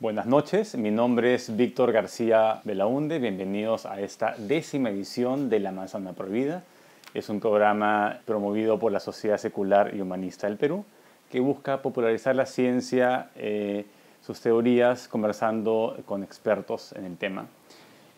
Buenas noches, mi nombre es Víctor García Belaunde, bienvenidos a esta 10ª edición de La Manzana Prohibida. Es un programa promovido por la Sociedad Secular y Humanista del Perú que busca popularizar la ciencia, sus teorías, conversando con expertos en el tema.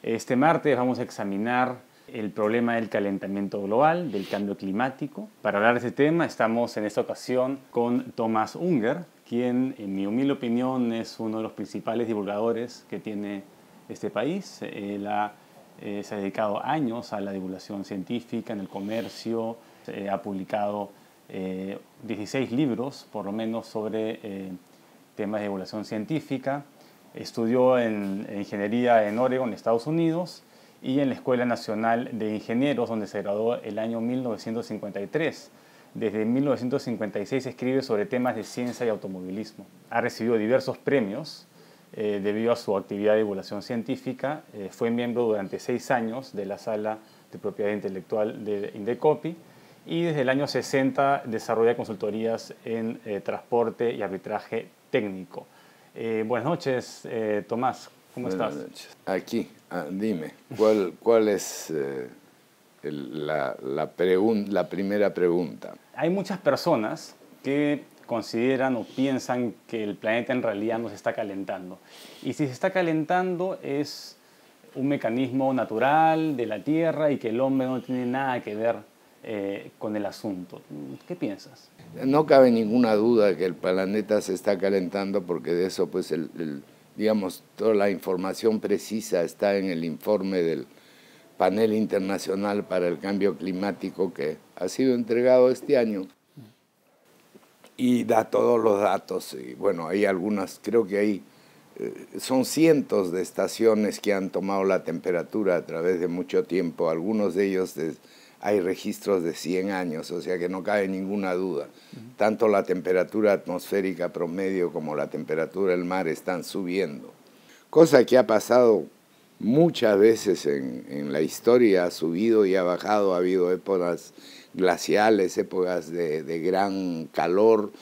Este martes vamos a examinar el problema del calentamiento global, del cambio climático. Para hablar de este tema estamos en esta ocasión con Thomas Unger, quien en mi humilde opinión es uno de los principales divulgadores que tiene este país. Él se ha dedicado años a la divulgación científica en el comercio, ha publicado 16 libros por lo menos sobre temas de divulgación científica. Estudió en ingeniería en Oregon, Estados Unidos, y en la Escuela Nacional de Ingenieros, donde se graduó el año 1953. Desde 1956 escribe sobre temas de ciencia y automovilismo. Ha recibido diversos premios debido a su actividad de divulgación científica. Fue miembro durante 6 años de la Sala de Propiedad Intelectual de Indecopi y desde el año 60 desarrolla consultorías en transporte y arbitraje técnico. Buenas noches, Tomás. ¿Cómo estás? Buenas noches. Aquí, dime, ¿cuál es la primera pregunta? Hay muchas personas que consideran o piensan que el planeta en realidad no se está calentando. Y si se está calentando es un mecanismo natural de la Tierra y que el hombre no tiene nada que ver con el asunto. ¿Qué piensas? No cabe ninguna duda que el planeta se está calentando porque de eso, pues, digamos, toda la información precisa está en el informe del Panel Internacional para el Cambio Climático que ha sido entregado este año y da todos los datos. Y bueno, hay algunas, creo que son cientos de estaciones que han tomado la temperatura a través de mucho tiempo, algunos de ellos hay registros de 100 años, o sea que no cabe ninguna duda. Tanto la temperatura atmosférica promedio como la temperatura del mar están subiendo. Cosa que ha pasado muchas veces en la historia, ha subido y ha bajado, ha habido épocas glaciales, épocas de gran calor,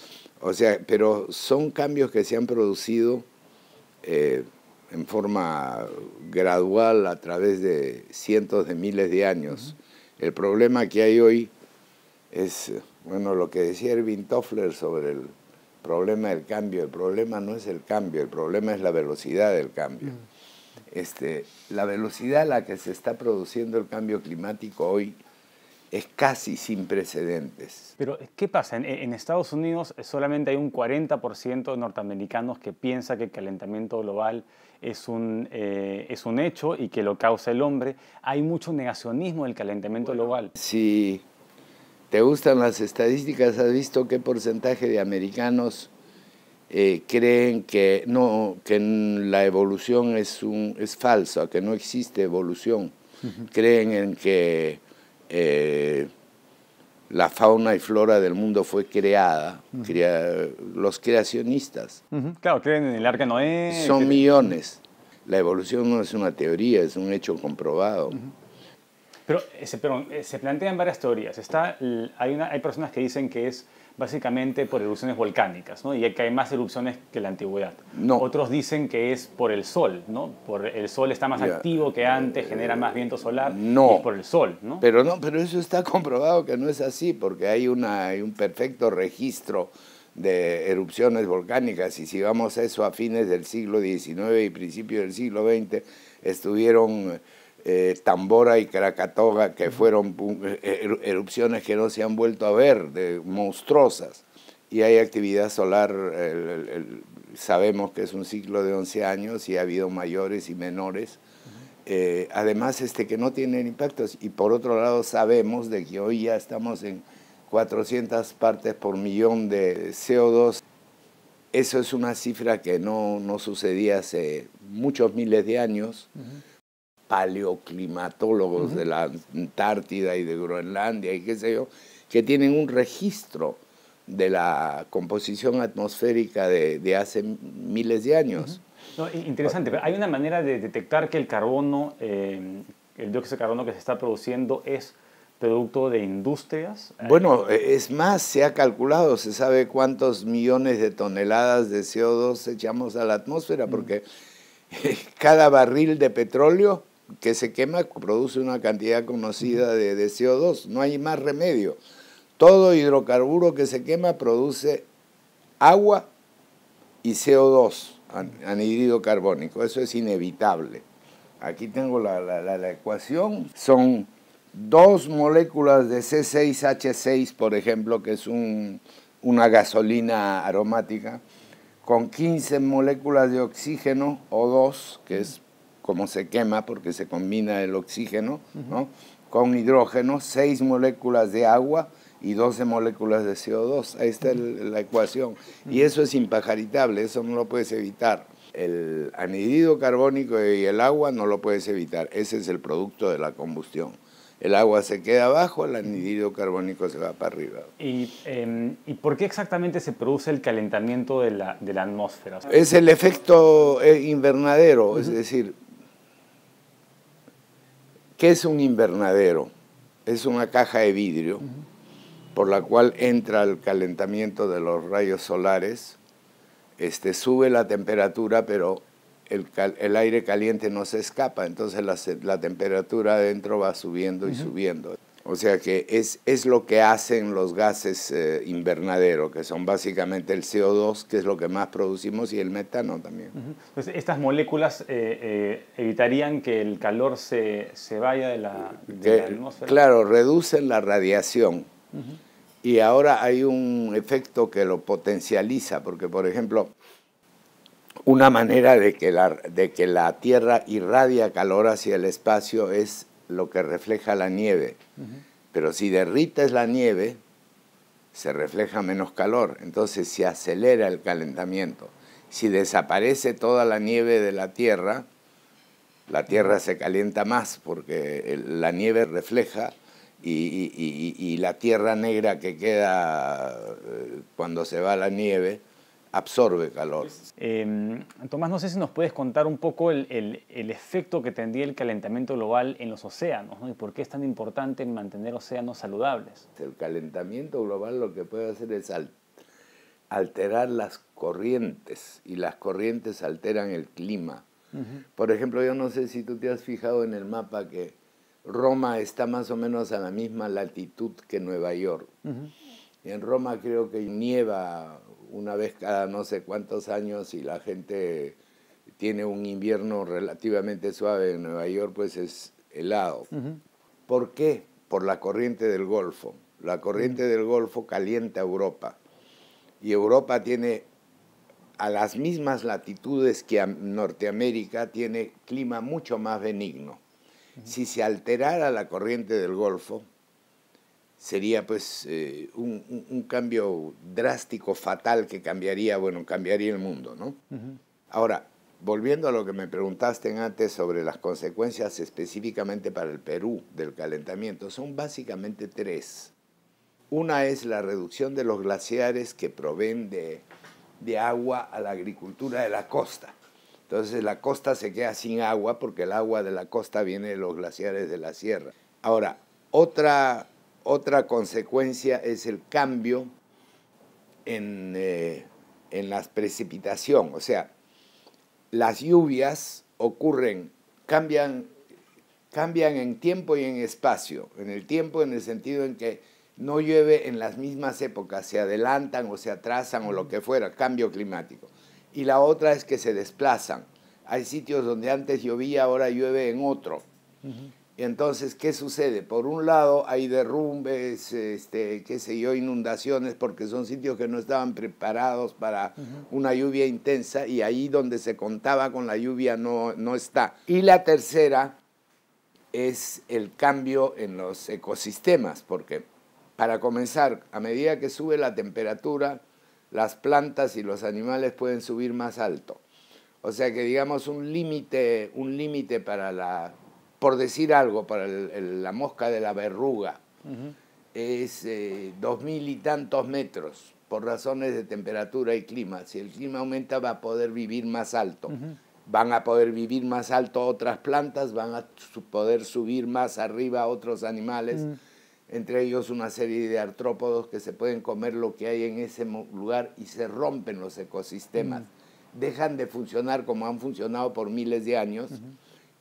o sea, pero son cambios que se han producido en forma gradual a través de cientos de miles de años. El problema que hay hoy es, bueno, lo que decía Erwin Toffler sobre el problema del cambio. El problema no es el cambio, el problema es la velocidad del cambio. La velocidad a la que se está produciendo el cambio climático hoy es casi sin precedentes. Pero, ¿qué pasa? En Estados Unidos solamente hay un 40% de norteamericanos que piensa que el calentamiento global es un hecho y que lo causa el hombre. Hay mucho negacionismo del calentamiento global. Si te gustan las estadísticas, ¿has visto qué porcentaje de americanos creen que la evolución es falsa, que no existe evolución? Creen en que la fauna y flora del mundo fue creada, los creacionistas. Claro, creen en el Arca de Noé. Son millones. La evolución no es una teoría, es un hecho comprobado. Pero se plantean varias teorías. Hay personas que dicen que es básicamente por erupciones volcánicas, ¿no? Y que hay más erupciones que la antigüedad. No. Otros dicen que es por el sol, ¿no? El sol está más activo que antes, genera más viento solar. No. Y es por el sol, ¿no? Pero eso está comprobado que no es así, porque hay un perfecto registro de erupciones volcánicas, y si vamos a eso a fines del siglo XIX y principios del siglo XX, estuvieron Tambora y Krakatoa, que fueron erupciones que no se han vuelto a ver, monstruosas. Y hay actividad solar, sabemos que es un ciclo de 11 años y ha habido mayores y menores. Además, que no tienen impactos. Y por otro lado, sabemos de que hoy ya estamos en 400 partes por millón de CO2. Eso es una cifra que no sucedía hace muchos miles de años. Paleoclimatólogos de la Antártida y de Groenlandia y qué sé yo, que tienen un registro de la composición atmosférica de hace miles de años. No, interesante, pero hay una manera de detectar que el carbono, el dióxido de carbono que se está produciendo es producto de industrias? Bueno, es más, se ha calculado, se sabe cuántos millones de toneladas de CO2 echamos a la atmósfera, porque cada barril de petróleo que se quema produce una cantidad conocida de CO2, no hay más remedio. Todo hidrocarburo que se quema produce agua y CO2, anhídrido carbónico, eso es inevitable. Aquí tengo la ecuación, son 2 moléculas de C6H6, por ejemplo, que es una gasolina aromática, con 15 moléculas de oxígeno, O2, que es como se quema porque se combina el oxígeno, ¿no? Con hidrógeno, 6 moléculas de agua y 12 moléculas de CO2. Ahí está la ecuación. Y eso es impajaritable, eso no lo puedes evitar. El anhídrido carbónico y el agua no lo puedes evitar. Ese es el producto de la combustión. El agua se queda abajo, el anhídrido carbónico se va para arriba. ¿Y por qué exactamente se produce el calentamiento de la atmósfera? Es el efecto invernadero, es decir, ¿qué es un invernadero? Es una caja de vidrio por la cual entra el calentamiento de los rayos solares, sube la temperatura, pero el aire caliente no se escapa, entonces la temperatura adentro va subiendo y subiendo. O sea que es lo que hacen los gases invernadero, que son básicamente el CO2, que es lo que más producimos, y el metano también. Pues estas moléculas evitarían que el calor se vaya de la atmósfera. Claro, reducen la radiación. Y ahora hay un efecto que lo potencializa, porque por ejemplo, una manera de que la Tierra irradia calor hacia el espacio es lo que refleja la nieve. Pero si derrites la nieve, se refleja menos calor, entonces se acelera el calentamiento. Si desaparece toda la nieve de la Tierra se calienta más, porque la nieve refleja y la tierra negra que queda cuando se va la nieve absorbe calor. Tomás, no sé si nos puedes contar un poco el efecto que tendría el calentamiento global en los océanos, ¿no? Y por qué es tan importante mantener océanos saludables. El calentamiento global lo que puede hacer es alterar las corrientes, y las corrientes alteran el clima. Por ejemplo, yo no sé si tú te has fijado en el mapa que Roma está más o menos a la misma latitud que Nueva York. Y en Roma creo que nieva una vez cada no sé cuántos años y la gente tiene un invierno relativamente suave. En Nueva York pues es helado. ¿Por qué? Por la corriente del Golfo. La corriente del Golfo calienta Europa. Y Europa tiene, a las mismas latitudes que Norteamérica, tiene clima mucho más benigno. Si se alterara la corriente del Golfo, sería pues un cambio drástico, fatal, que cambiaría el mundo, ¿no? Ahora, volviendo a lo que me preguntaste antes sobre las consecuencias específicamente para el Perú del calentamiento, son básicamente 3. Una es la reducción de los glaciares que proveen de agua a la agricultura de la costa. Entonces la costa se queda sin agua porque el agua de la costa viene de los glaciares de la sierra. Ahora, otra consecuencia es el cambio en la precipitación. O sea, las lluvias cambian en tiempo y en espacio. En el tiempo en el sentido en que no llueve en las mismas épocas, se adelantan o se atrasan o lo que fuera, cambio climático. Y la otra es que se desplazan. Hay sitios donde antes llovía, ahora llueve en otro. Y entonces, ¿qué sucede? Por un lado hay derrumbes, inundaciones, porque son sitios que no estaban preparados para una lluvia intensa, y ahí donde se contaba con la lluvia no está. Y la tercera es el cambio en los ecosistemas, porque para comenzar, a medida que sube la temperatura, las plantas y los animales pueden subir más alto. O sea que digamos un límite para por decir algo, para la mosca de la verruga, es 2000 y tantos metros, por razones de temperatura y clima. Si el clima aumenta, va a poder vivir más alto. Van a poder vivir más alto otras plantas, van a poder subir más arriba otros animales. entre ellos una serie de artrópodos que se pueden comer lo que hay en ese lugar y se rompen los ecosistemas. Dejan de funcionar como han funcionado por miles de años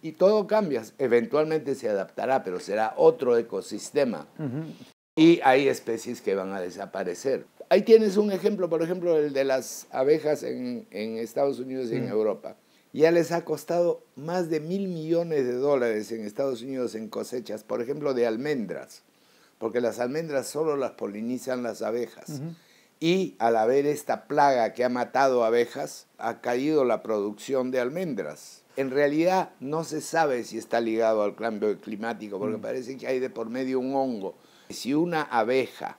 y todo cambia. Eventualmente se adaptará, pero será otro ecosistema. Y hay especies que van a desaparecer. Ahí tienes un ejemplo, por ejemplo, el de las abejas en Estados Unidos y en Europa. Ya les ha costado más de $1.000 millones en Estados Unidos en cosechas, por ejemplo, de almendras, porque las almendras solo las polinizan las abejas. Y al haber esta plaga que ha matado abejas, ha caído la producción de almendras. En realidad no se sabe si está ligado al cambio climático, porque parece que hay de por medio un hongo. Si una abeja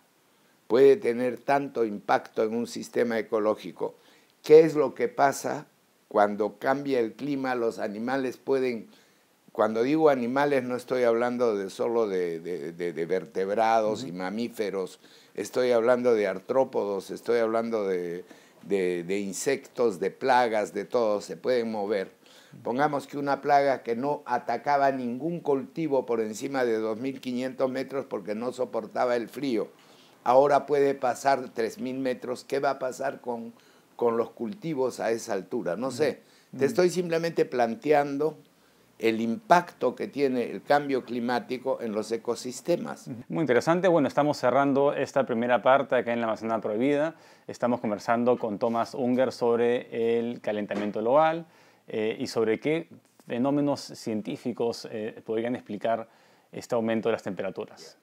puede tener tanto impacto en un sistema ecológico, ¿qué es lo que pasa cuando cambia el clima? Los animales pueden, cuando digo animales no estoy hablando solo de vertebrados y mamíferos, estoy hablando de artrópodos, estoy hablando de insectos, de plagas, de todo, se pueden mover. Pongamos que una plaga que no atacaba ningún cultivo por encima de 2.500 metros porque no soportaba el frío, ahora puede pasar 3.000 metros. ¿Qué va a pasar con los cultivos a esa altura? No sé. Te estoy simplemente planteando el impacto que tiene el cambio climático en los ecosistemas. Muy interesante. Bueno, estamos cerrando esta primera parte acá en la Amazonía Prohibida. Estamos conversando con Thomas Unger sobre el calentamiento global y sobre qué fenómenos científicos podrían explicar este aumento de las temperaturas.